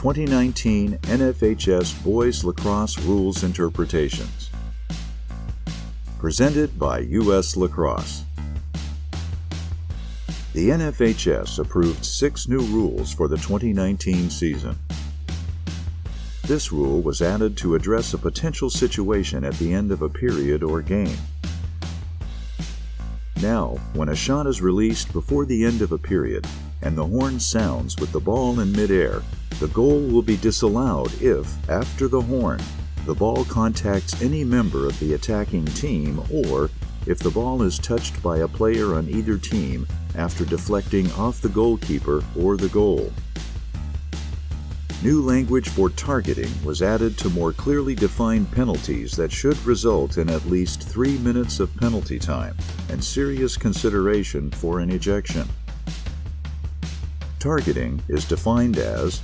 2019 NFHS Boys Lacrosse Rules Interpretations. Presented by U.S. Lacrosse. The NFHS approved 6 new rules for the 2019 season. This rule was added to address a potential situation at the end of a period or game. Now, when a shot is released before the end of a period and the horn sounds with the ball in midair, the goal will be disallowed if, after the horn, the ball contacts any member of the attacking team or if the ball is touched by a player on either team after deflecting off the goalkeeper or the goal. New language for targeting was added to more clearly define penalties that should result in at least 3 minutes of penalty time and serious consideration for an ejection. Targeting is defined as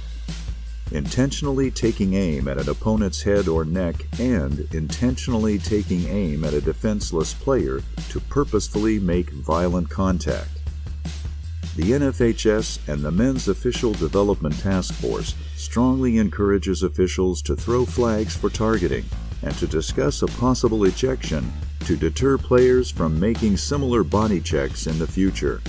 intentionally taking aim at an opponent's head or neck and intentionally taking aim at a defenseless player to purposefully make violent contact. The NFHS and the Men's Official Development Task Force strongly encourages officials to throw flags for targeting and to discuss a possible ejection to deter players from making similar body checks in the future.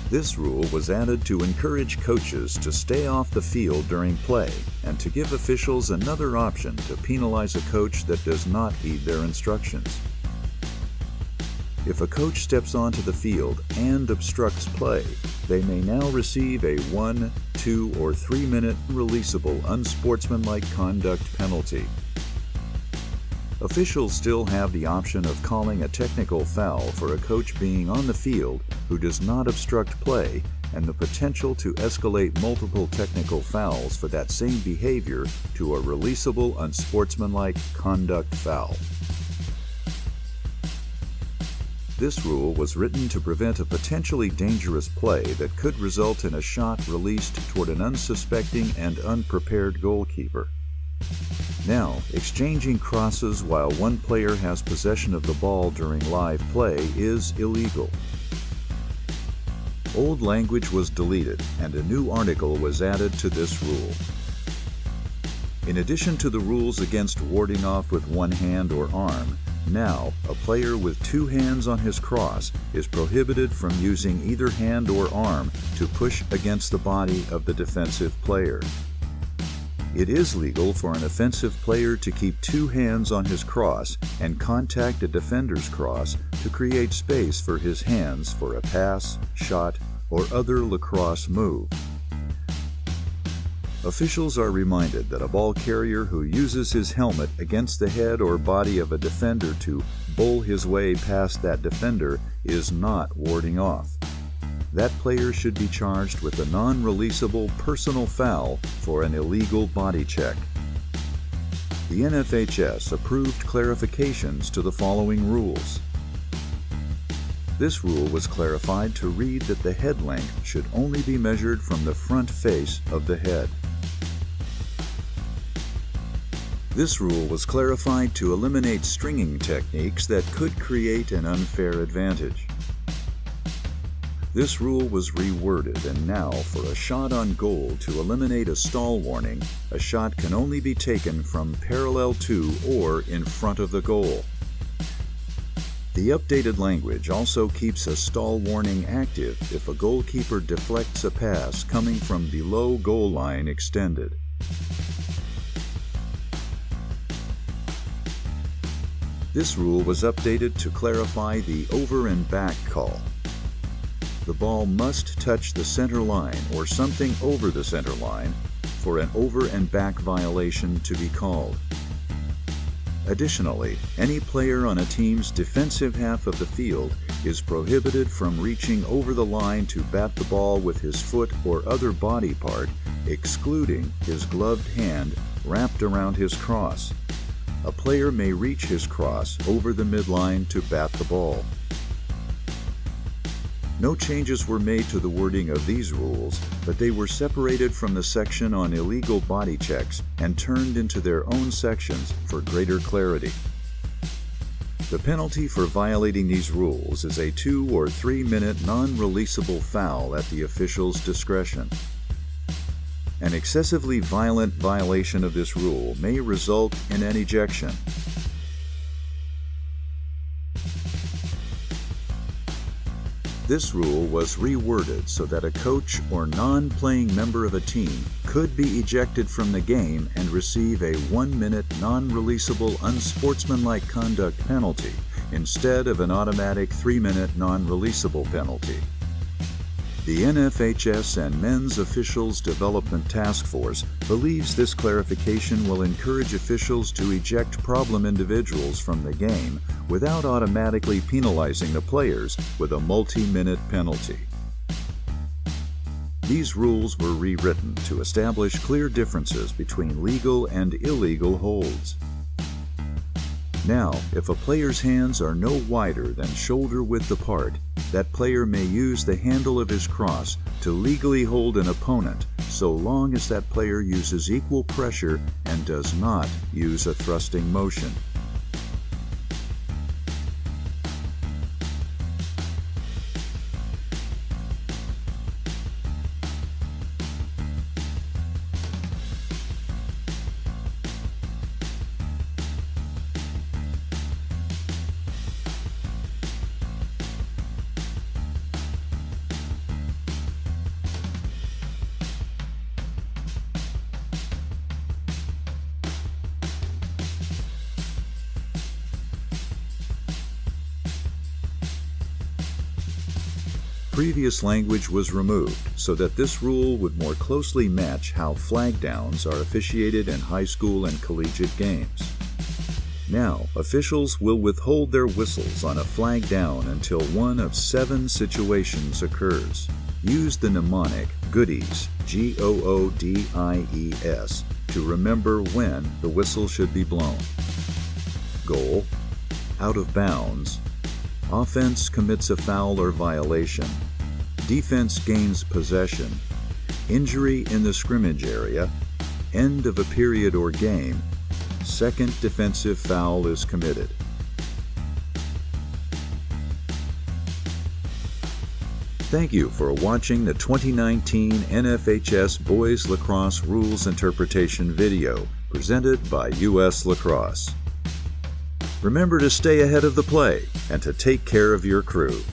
This rule was added to encourage coaches to stay off the field during play and to give officials another option to penalize a coach that does not heed their instructions. If a coach steps onto the field and obstructs play, they may now receive a 1, 2, or 3-minute releasable unsportsmanlike conduct penalty. Officials still have the option of calling a technical foul for a coach being on the field who does not obstruct play and the potential to escalate multiple technical fouls for that same behavior to a releasable unsportsmanlike conduct foul. This rule was written to prevent a potentially dangerous play that could result in a shot released toward an unsuspecting and unprepared goalkeeper. Now, exchanging crosses while one player has possession of the ball during live play is illegal. Old language was deleted and a new article was added to this rule. In addition to the rules against warding off with one hand or arm, now a player with 2 hands on his cross is prohibited from using either hand or arm to push against the body of the defensive player. It is legal for an offensive player to keep 2 hands on his cross and contact a defender's cross to create space for his hands for a pass, shot, or other lacrosse move. Officials are reminded that a ball carrier who uses his helmet against the head or body of a defender to bowl his way past that defender is not warding off. That player should be charged with a non-releasable personal foul for an illegal body check. The NFHS approved clarifications to the following rules. This rule was clarified to read that the head length should only be measured from the front face of the head. This rule was clarified to eliminate stringing techniques that could create an unfair advantage. This rule was reworded, and now, for a shot on goal to eliminate a stall warning, a shot can only be taken from parallel to or in front of the goal. The updated language also keeps a stall warning active if a goalkeeper deflects a pass coming from below goal line extended. This rule was updated to clarify the over and back call. The ball must touch the center line or something over the center line for an over and back violation to be called. Additionally, any player on a team's defensive half of the field is prohibited from reaching over the line to bat the ball with his foot or other body part, excluding his gloved hand wrapped around his cross. A player may reach his cross over the midline to bat the ball. No changes were made to the wording of these rules, but they were separated from the section on illegal body checks and turned into their own sections for greater clarity. The penalty for violating these rules is a 2 or 3 minute non-releasable foul at the official's discretion. An excessively violent violation of this rule may result in an ejection. This rule was reworded so that a coach or non-playing member of a team could be ejected from the game and receive a 1-minute non-releasable unsportsmanlike conduct penalty instead of an automatic 3-minute non-releasable penalty. The NFHS and Men's Officials Development Task Force believes this clarification will encourage officials to eject problem individuals from the game without automatically penalizing the players with a multi-minute penalty. These rules were rewritten to establish clear differences between legal and illegal holds. Now, if a player's hands are no wider than shoulder width apart, that player may use the handle of his crosse to legally hold an opponent so long as that player uses equal pressure and does not use a thrusting motion. Previous language was removed so that this rule would more closely match how flag downs are officiated in high school and collegiate games. Now, officials will withhold their whistles on a flag down until one of 7 situations occurs. Use the mnemonic GOODIES, G-O-O-D-I-E-S, to remember when the whistle should be blown. Goal, out of bounds, offense commits a foul or violation, defense gains possession, injury in the scrimmage area, end of a period or game, second defensive foul is committed. Thank you for watching the 2019 NFHS Boys Lacrosse Rules Interpretation video presented by US Lacrosse. Remember to stay ahead of the play and to take care of your crew.